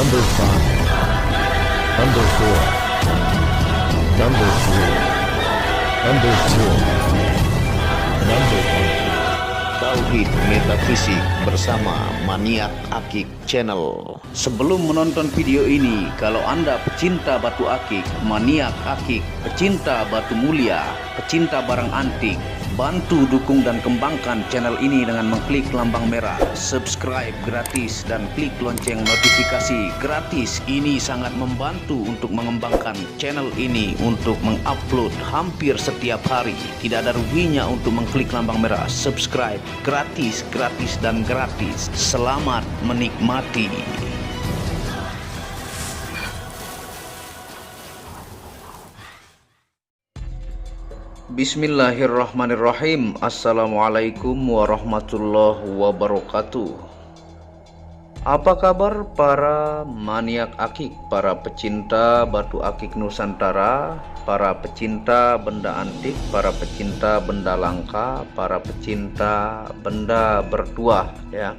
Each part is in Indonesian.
Number 5, Number 4, Number 3, Number 2, Number 1. Tauhid Metafisik bersama Maniak Akik Channel. Sebelum menonton video ini, kalau Anda pecinta batu akik, maniak akik, pecinta batu mulia, pecinta barang antik, bantu dukung dan kembangkan channel ini dengan mengklik lambang merah, subscribe gratis dan klik lonceng notifikasi gratis. Ini sangat membantu untuk mengembangkan channel ini untuk mengupload hampir setiap hari. Tidak ada ruginya untuk mengklik lambang merah, subscribe gratis dan gratis. Selamat menikmati. Bismillahirrahmanirrahim. Assalamualaikum warahmatullahi wabarakatuh. Apa kabar para maniak akik, para pecinta batu akik Nusantara, para pecinta benda antik, para pecinta benda langka, para pecinta benda bertuah ya.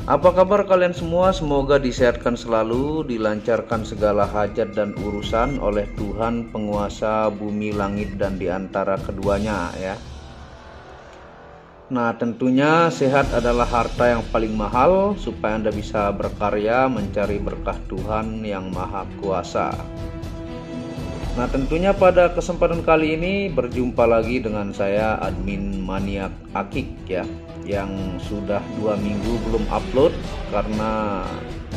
Apa kabar kalian semua? Semoga disehatkan selalu, dilancarkan segala hajat dan urusan oleh Tuhan penguasa bumi, langit, dan diantara keduanya ya. Nah, tentunya sehat adalah harta yang paling mahal supaya Anda bisa berkarya mencari berkah Tuhan yang Maha Kuasa. Nah, tentunya pada kesempatan kali ini berjumpa lagi dengan saya, admin Maniak Akik ya, yang sudah 2 minggu belum upload karena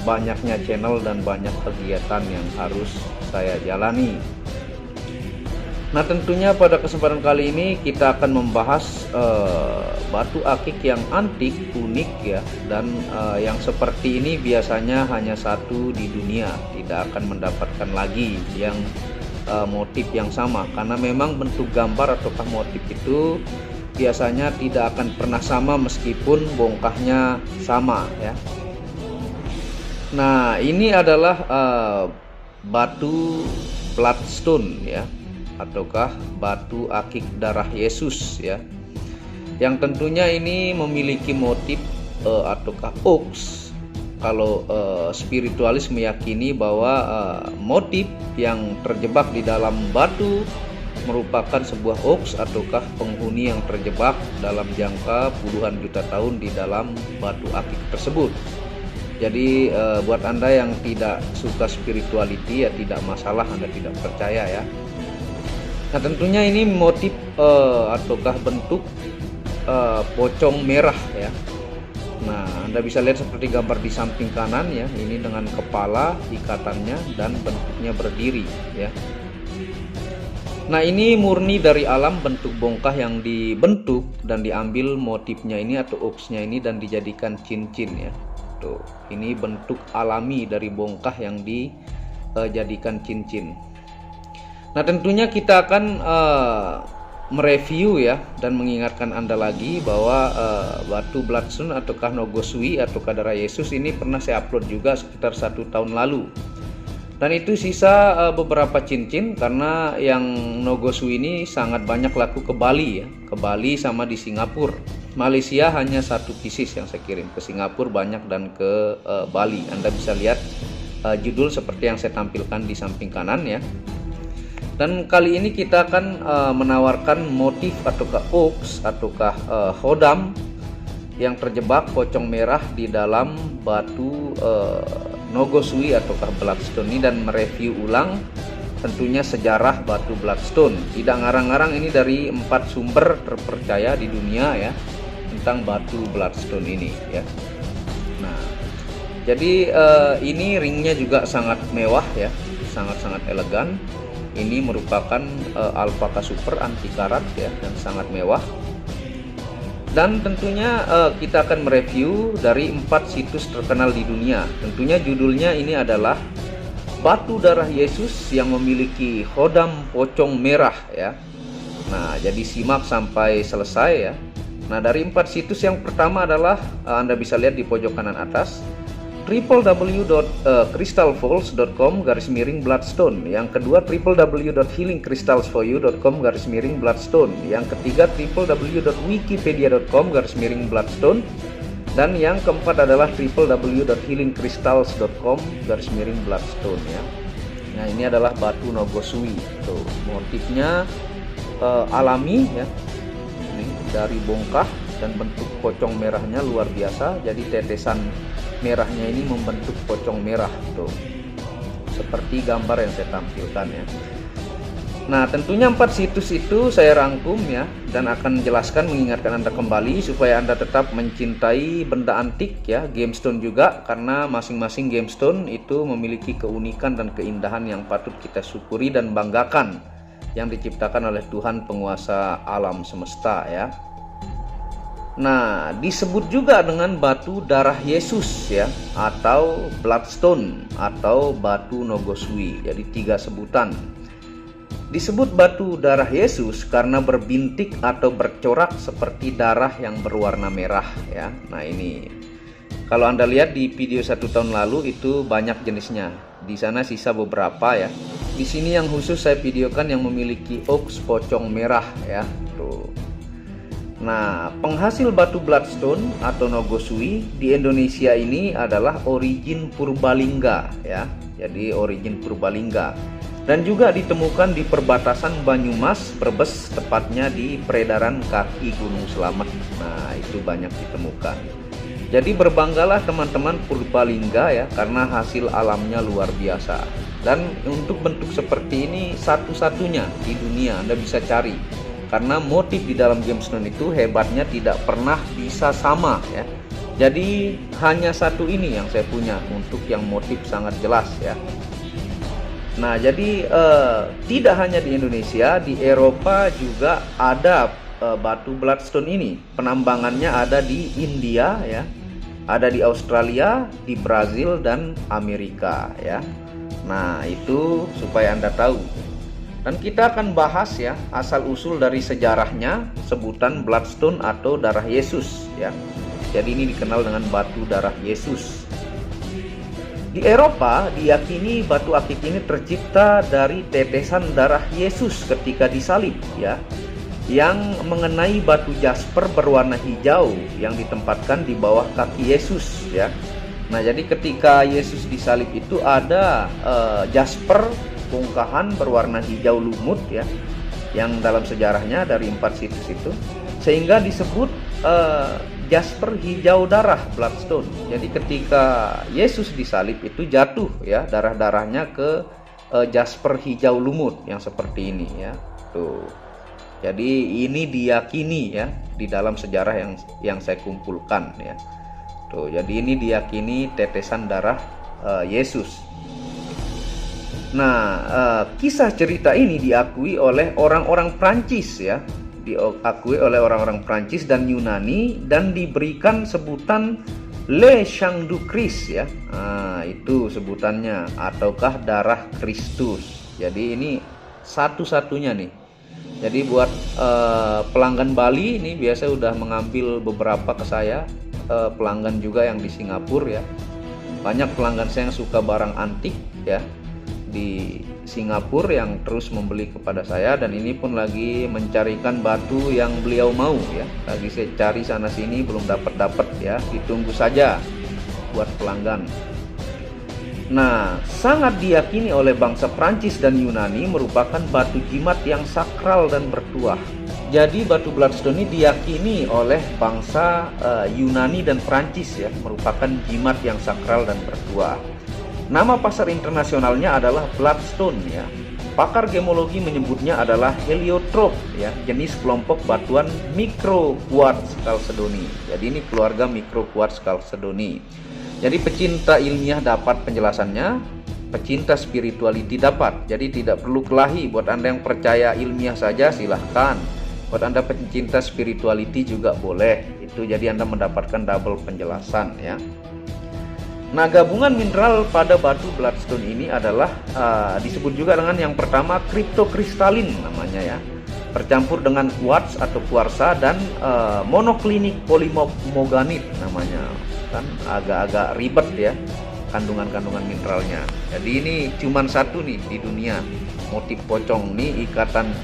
banyaknya channel dan banyak kegiatan yang harus saya jalani. Nah, tentunya pada kesempatan kali ini kita akan membahas batu akik yang antik, unik ya, dan yang seperti ini biasanya hanya satu di dunia, tidak akan mendapatkan lagi yang motif yang sama, karena memang bentuk gambar ataukah motif itu biasanya tidak akan pernah sama meskipun bongkahnya sama ya. Nah, ini adalah batu bloodstone ya, ataukah batu akik darah Yesus ya, yang tentunya ini memiliki motif ataukah oaks. Kalau spiritualis meyakini bahwa motif yang terjebak di dalam batu merupakan sebuah oaks ataukah penghuni yang terjebak dalam jangka puluhan juta tahun di dalam batu akik tersebut. Jadi buat Anda yang tidak suka spirituality ya tidak masalah, Anda tidak percaya ya. Nah, tentunya ini motif ataukah bentuk pocong merah ya. Nah, Anda bisa lihat seperti gambar di samping kanan ya, ini dengan kepala, ikatannya, dan bentuknya berdiri ya. Nah, ini murni dari alam, bentuk bongkah yang dibentuk dan diambil motifnya ini atau oaksnya ini dan dijadikan cincin ya. Tuh, ini bentuk alami dari bongkah yang dijadikan cincin. Nah, tentunya kita akan mereview ya dan mengingatkan Anda lagi bahwa batu bloodstone ataukah nogosui ataukah darah Yesus ini pernah saya upload juga sekitar 1 tahun lalu. Dan itu sisa beberapa cincin karena yang nogosui ini sangat banyak laku ke Bali ya, ke Bali sama di Singapura. Malaysia hanya 1 pieces yang saya kirim, ke Singapura banyak dan ke Bali. Anda bisa lihat judul seperti yang saya tampilkan di samping kanan ya. Dan kali ini kita akan menawarkan motif ataukah oaks ataukah hodam yang terjebak pocong merah di dalam batu nogosui ataukah bloodstone ini dan mereview ulang tentunya sejarah batu bloodstone. Tidak ngarang-ngarang, ini dari 4 sumber terpercaya di dunia ya tentang batu bloodstone ini ya. Nah, jadi ini ringnya juga sangat mewah ya, sangat-sangat elegan. Ini merupakan alpaka super anti karat ya dan sangat mewah. Dan tentunya kita akan mereview dari 4 situs terkenal di dunia. Tentunya judulnya ini adalah batu darah Yesus yang memiliki hodam pocong merah ya. Nah, jadi simak sampai selesai ya. Nah, dari 4 situs yang pertama adalah Anda bisa lihat di pojok kanan atas, www.crystalfalls.com/bloodstone. Yang kedua www.healingcrystalsforyou.com/bloodstone. Yang ketiga www.wikipedia.com/bloodstone. Dan yang keempat adalah www.healingcrystals.com/bloodstone ya. Nah, ini adalah batu Nogosui. Tuh, motifnya alami ya. Ini dari bongkah dan bentuk pocong merahnya luar biasa. Jadi tetesan merahnya ini membentuk pocong merah tuh. Seperti gambar yang saya tampilkan ya. Nah, tentunya 4 situs itu saya rangkum ya, dan akan jelaskan mengingatkan Anda kembali supaya Anda tetap mencintai benda antik ya, gemstone juga, karena masing-masing gemstone itu memiliki keunikan dan keindahan yang patut kita syukuri dan banggakan, yang diciptakan oleh Tuhan penguasa alam semesta ya. Nah, disebut juga dengan batu darah Yesus ya, atau bloodstone atau batu Nogosui. Jadi 3 sebutan. Disebut batu darah Yesus karena berbintik atau bercorak seperti darah yang berwarna merah ya. Nah, ini kalau Anda lihat di video 1 tahun lalu itu banyak jenisnya. Di sana sisa beberapa ya. Di sini yang khusus saya videokan yang memiliki oaks pocong merah ya. Tuh. Nah, penghasil batu bloodstone atau Nogosui di Indonesia ini adalah Origin Purbalingga ya. Jadi Origin Purbalingga. Dan juga ditemukan di perbatasan Banyumas, Brebes, tepatnya di peredaran kaki Gunung Slamet. Nah, itu banyak ditemukan. Jadi berbanggalah teman-teman Purbalingga ya, karena hasil alamnya luar biasa. Dan untuk bentuk seperti ini satu-satunya di dunia Anda bisa cari. Karena motif di dalam gemstone itu hebatnya tidak pernah bisa sama ya. Jadi hanya satu ini yang saya punya untuk yang motif sangat jelas ya. Nah, jadi tidak hanya di Indonesia, di Eropa juga ada batu bloodstone ini. Penambangannya ada di India ya, ada di Australia, di Brazil dan Amerika ya. Nah, itu supaya Anda tahu. Dan kita akan bahas ya asal usul dari sejarahnya sebutan bloodstone atau darah Yesus ya. Jadi ini dikenal dengan batu darah Yesus. Di Eropa diyakini batu akik ini tercipta dari tetesan darah Yesus ketika disalib ya, yang mengenai batu jasper berwarna hijau yang ditempatkan di bawah kaki Yesus ya. Nah, jadi ketika Yesus disalib itu ada jasper bongkahan berwarna hijau lumut ya, yang dalam sejarahnya dari 4 situs itu, sehingga disebut jasper hijau darah bloodstone. Jadi ketika Yesus disalib itu jatuh ya darah-darahnya ke jasper hijau lumut yang seperti ini ya. Tuh. Jadi ini diyakini ya di dalam sejarah yang saya kumpulkan ya. Tuh, jadi ini diyakini tetesan darah Yesus. Nah, kisah cerita ini diakui oleh orang-orang Prancis ya. Diakui oleh orang-orang Prancis dan Yunani dan diberikan sebutan Le Sang du Christ ya. Nah, itu sebutannya, ataukah darah Kristus. Jadi ini satu-satunya nih. Jadi buat pelanggan Bali ini biasa udah mengambil beberapa ke saya, pelanggan juga yang di Singapura ya. Banyak pelanggan saya yang suka barang antik ya di Singapura yang terus membeli kepada saya, dan ini pun lagi mencarikan batu yang beliau mau ya. Lagi saya cari sana sini belum dapat ya, ditunggu saja buat pelanggan. Nah, sangat diyakini oleh bangsa Prancis dan Yunani merupakan batu jimat yang sakral dan bertuah. Jadi batu bloodstone ini diyakini oleh bangsa Yunani dan Prancis ya, merupakan jimat yang sakral dan bertuah. Nama pasar internasionalnya adalah bloodstone ya. Pakar gemologi menyebutnya adalah heliotrope ya, jenis kelompok batuan mikro quartz chalcedony. Jadi ini keluarga mikro quartz chalcedony. Jadi pecinta ilmiah dapat penjelasannya, pecinta spirituality dapat. Jadi tidak perlu kelahi. Buat Anda yang percaya ilmiah saja silahkan. Buat Anda pecinta spirituality juga boleh. Itu jadi Anda mendapatkan double penjelasan ya. Nah, gabungan mineral pada batu bloodstone ini adalah disebut juga dengan yang pertama kriptokristalin namanya ya, bercampur dengan quartz atau kuarsa dan monoklinik polimoganit namanya. Kan agak-agak ribet ya kandungan-kandungan mineralnya. Jadi ini cuman satu nih di dunia motif pocong nih, ikatan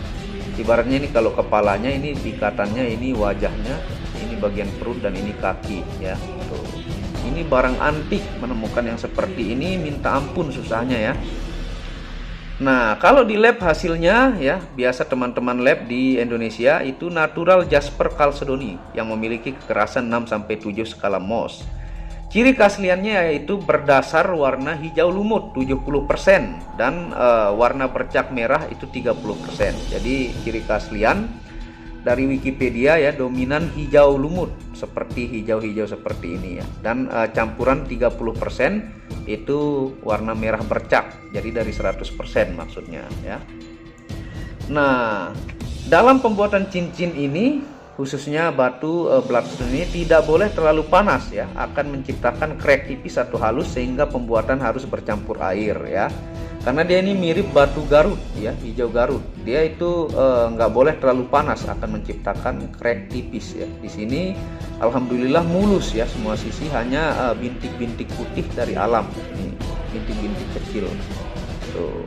ibaratnya ini kalau kepalanya ini ikatannya, ini wajahnya, ini bagian perut dan ini kaki ya. Tuh. Ini barang antik, menemukan yang seperti ini minta ampun susahnya ya. Nah, kalau di lab hasilnya ya, biasa teman-teman lab di Indonesia itu natural jasper chalcedony yang memiliki kekerasan 6-7 skala Mohs. Ciri keasliannya yaitu berdasar warna hijau lumut 70% dan warna bercak merah itu 30%. Jadi ciri keaslian dari Wikipedia ya, dominan hijau lumut seperti hijau-hijau seperti ini ya, dan campuran 30% itu warna merah bercak, jadi dari 100% maksudnya ya. Nah, dalam pembuatan cincin ini khususnya batu bloodstone ini tidak boleh terlalu panas ya, akan menciptakan crack tipis atau halus sehingga pembuatan harus bercampur air ya. Karena dia ini mirip batu Garut ya, hijau Garut. Dia itu nggak boleh terlalu panas, akan menciptakan crack tipis ya. Di sini alhamdulillah mulus ya semua sisi, hanya bintik-bintik putih dari alam. Ini bintik-bintik kecil. Tuh.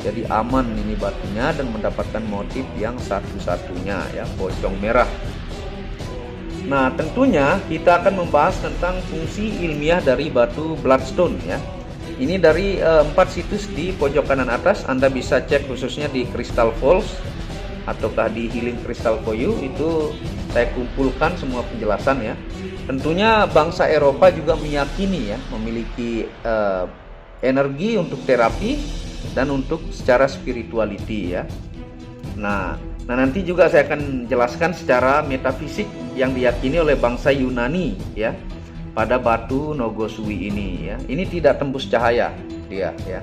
Jadi aman ini batunya dan mendapatkan motif yang satu-satunya ya, pocong merah. Nah, tentunya kita akan membahas tentang fungsi ilmiah dari batu bloodstone ya. Ini dari 4 situs di pojok kanan atas, Anda bisa cek khususnya di Crystal Falls ataukah di Healing Crystal for You, itu saya kumpulkan semua penjelasan ya. Tentunya bangsa Eropa juga meyakini ya, memiliki energi untuk terapi dan untuk secara spirituality ya. Nah nanti juga saya akan jelaskan secara metafisik yang diyakini oleh bangsa Yunani ya, pada batu Nogosui ini ya. Ini tidak tembus cahaya dia ya.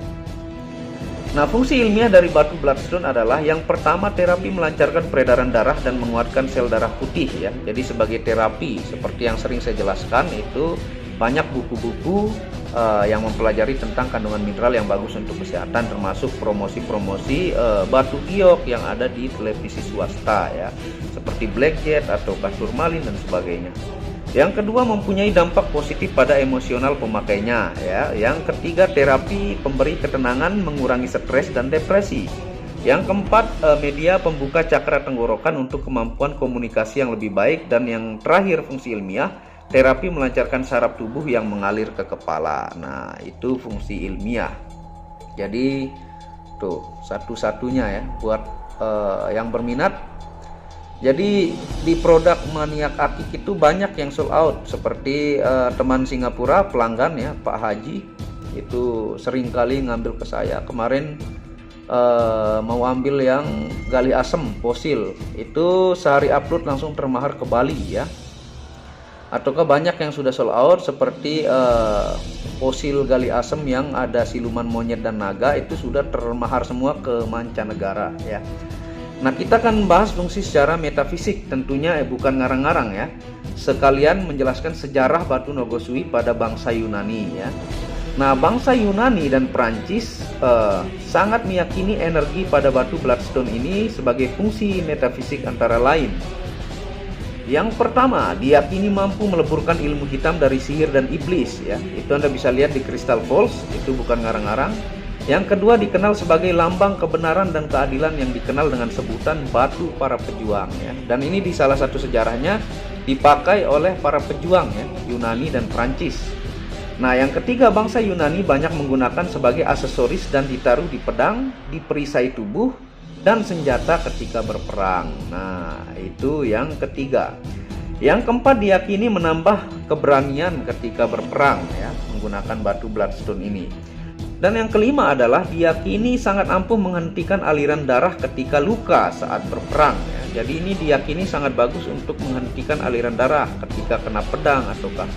Nah, fungsi ilmiah dari batu bloodstone adalah yang pertama, terapi melancarkan peredaran darah dan menguatkan sel darah putih ya. Jadi sebagai terapi seperti yang sering saya jelaskan, itu banyak buku-buku yang mempelajari tentang kandungan mineral yang bagus untuk kesehatan, termasuk promosi-promosi batu giok yang ada di televisi swasta ya, seperti blackjet atau turmalin dan sebagainya. Yang kedua, mempunyai dampak positif pada emosional pemakainya ya. Yang ketiga, terapi pemberi ketenangan, mengurangi stres dan depresi. Yang keempat, media pembuka cakra tenggorokan untuk kemampuan komunikasi yang lebih baik. Dan yang terakhir, fungsi ilmiah, terapi melancarkan saraf tubuh yang mengalir ke kepala. Nah, itu fungsi ilmiah. Jadi tuh satu-satunya ya buat yang berminat. Jadi di produk Maniak Akik itu banyak yang sold out, seperti teman Singapura pelanggan ya, Pak Haji itu sering kali ngambil ke saya. Kemarin mau ambil yang gali asem fosil, itu sehari upload langsung termahar ke Bali ya. Ataukah banyak yang sudah sold out, seperti fosil gali asem yang ada siluman monyet dan naga, itu sudah termahar semua ke mancanegara ya. Nah, kita akan bahas fungsi secara metafisik, tentunya bukan ngarang-ngarang ya. Sekalian menjelaskan sejarah batu Nogosui pada bangsa Yunani ya. Nah, bangsa Yunani dan Perancis sangat meyakini energi pada batu bloodstone ini sebagai fungsi metafisik antara lain. Yang pertama, diyakini mampu meleburkan ilmu hitam dari sihir dan iblis ya. Itu Anda bisa lihat di Crystal Falls, itu bukan ngarang-ngarang. Yang kedua, dikenal sebagai lambang kebenaran dan keadilan yang dikenal dengan sebutan batu para pejuang ya. Dan ini di salah satu sejarahnya dipakai oleh para pejuang ya, Yunani dan Prancis. Nah, yang ketiga, bangsa Yunani banyak menggunakan sebagai aksesoris dan ditaruh di pedang, di perisai tubuh, dan senjata ketika berperang. Nah, itu yang ketiga. Yang keempat, diyakini menambah keberanian ketika berperang ya, menggunakan batu bloodstone ini. Dan yang kelima adalah diyakini sangat ampuh menghentikan aliran darah ketika luka saat berperang ya. Jadi ini diyakini sangat bagus untuk menghentikan aliran darah ketika kena pedang ataukah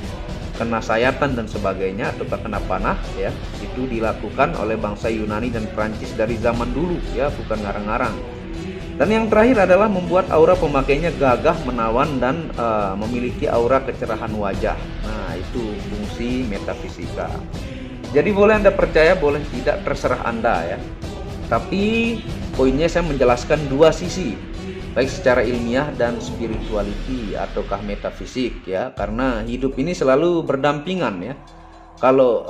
kena sayatan dan sebagainya, ataukah kena panah ya. Itu dilakukan oleh bangsa Yunani dan Prancis dari zaman dulu ya, bukan ngarang-ngarang. Dan yang terakhir adalah membuat aura pemakainya gagah, menawan, dan memiliki aura kecerahan wajah. Nah, itu fungsi metafisika. Jadi boleh Anda percaya, boleh tidak, terserah Anda ya. Tapi poinnya saya menjelaskan dua sisi, baik secara ilmiah dan spirituality ataukah metafisik ya. Karena hidup ini selalu berdampingan ya. Kalau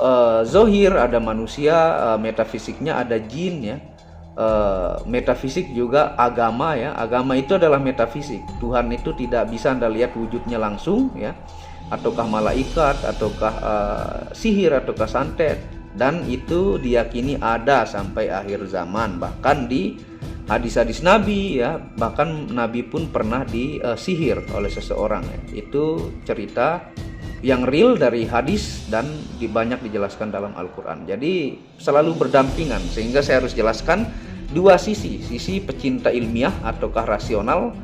zohir ada manusia, metafisiknya ada jin ya. metafisik juga agama ya. Agama itu adalah metafisik. Tuhan itu tidak bisa Anda lihat wujudnya langsung ya, ataukah malaikat, ataukah sihir, ataukah santet, dan itu diyakini ada sampai akhir zaman. Bahkan di hadis-hadis Nabi ya, bahkan Nabi pun pernah disihir oleh seseorang ya. Itu cerita yang real dari hadis dan banyak dijelaskan dalam Al-Quran. Jadi selalu berdampingan, sehingga saya harus jelaskan dua sisi pecinta ilmiah ataukah rasional,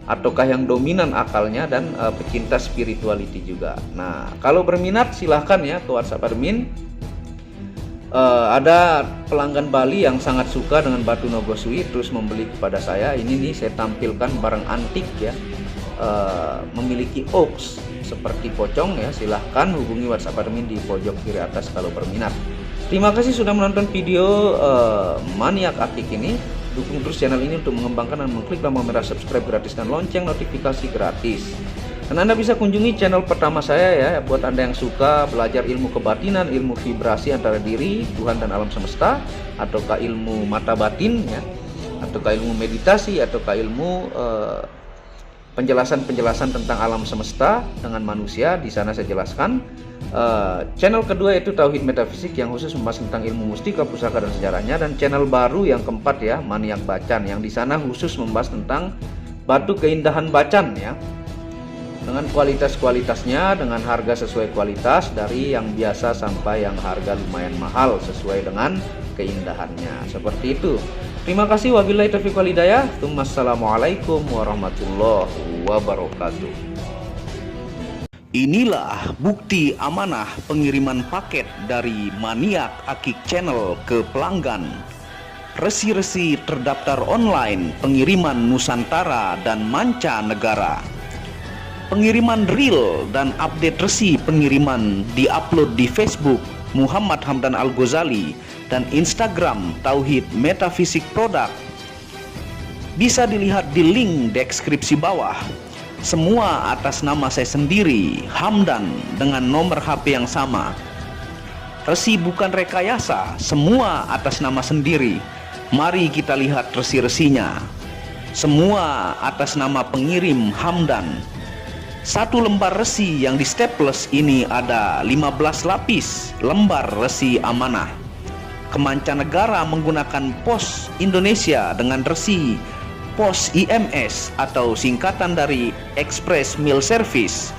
ataukah yang dominan akalnya, dan pecinta spirituality juga. Nah, kalau berminat silahkan ya ke WhatsApp admin. Ada pelanggan Bali yang sangat suka dengan batu Nogosui, terus membeli kepada saya. Ini nih saya tampilkan barang antik ya, memiliki oaks seperti pocong ya. Silahkan hubungi WhatsApp admin di pojok kiri atas kalau berminat. Terima kasih sudah menonton video Maniak Akik ini. Dukung terus channel ini untuk mengembangkan dan mengklik tombol merah subscribe gratis dan lonceng notifikasi gratis. Dan Anda bisa kunjungi channel pertama saya ya, buat Anda yang suka belajar ilmu kebatinan, ilmu vibrasi antara diri, Tuhan dan alam semesta, ataukah ilmu mata batin ya, ataukah ilmu meditasi, ataukah ilmu penjelasan-penjelasan tentang alam semesta dengan manusia. Di sana saya jelaskan. Channel kedua itu Tauhid Metafisik yang khusus membahas tentang ilmu mustika, pusaka, dan sejarahnya. Dan channel baru yang keempat ya, Maniak Bacan, yang di sana khusus membahas tentang batu keindahan Bacan ya, dengan kualitas-kualitasnya, dengan harga sesuai kualitas, dari yang biasa sampai yang harga lumayan mahal sesuai dengan keindahannya. Seperti itu. Terima kasih. Wabillahi taufiq wal hidayah. Wassalamualaikum warahmatullahi wabarakatuh. Inilah bukti amanah pengiriman paket dari Maniak Akik Channel ke pelanggan. Resi-resi terdaftar online pengiriman Nusantara dan mancanegara. Pengiriman real dan update resi pengiriman diupload di Facebook Muhammad Hamdan Al-Ghazali dan Instagram Tauhid Metafisik Produk. Bisa dilihat di link deskripsi bawah. Semua atas nama saya sendiri, Hamdan, dengan nomor HP yang sama. Resi bukan rekayasa, semua atas nama sendiri. Mari kita lihat resi-resinya. Semua atas nama pengirim Hamdan. Satu lembar resi yang di staples ini ada 15 lapis lembar resi amanah. Kemancanegara menggunakan pos Indonesia dengan resi pos IMS atau singkatan dari Express Mail Service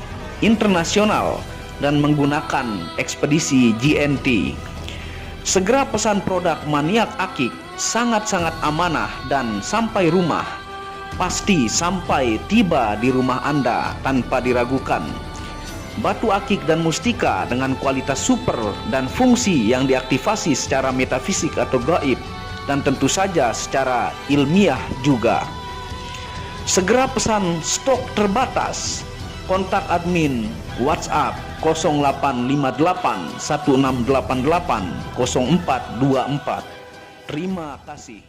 Internasional dan menggunakan ekspedisi GNT. Segera pesan produk Maniak Akik, sangat-sangat amanah dan sampai rumah. Pasti sampai tiba di rumah Anda tanpa diragukan. Batu akik dan mustika dengan kualitas super dan fungsi yang diaktifasi secara metafisik atau gaib, dan tentu saja secara ilmiah juga. Segera pesan, stok terbatas. Kontak admin WhatsApp 0858 1688 0424. Terima kasih.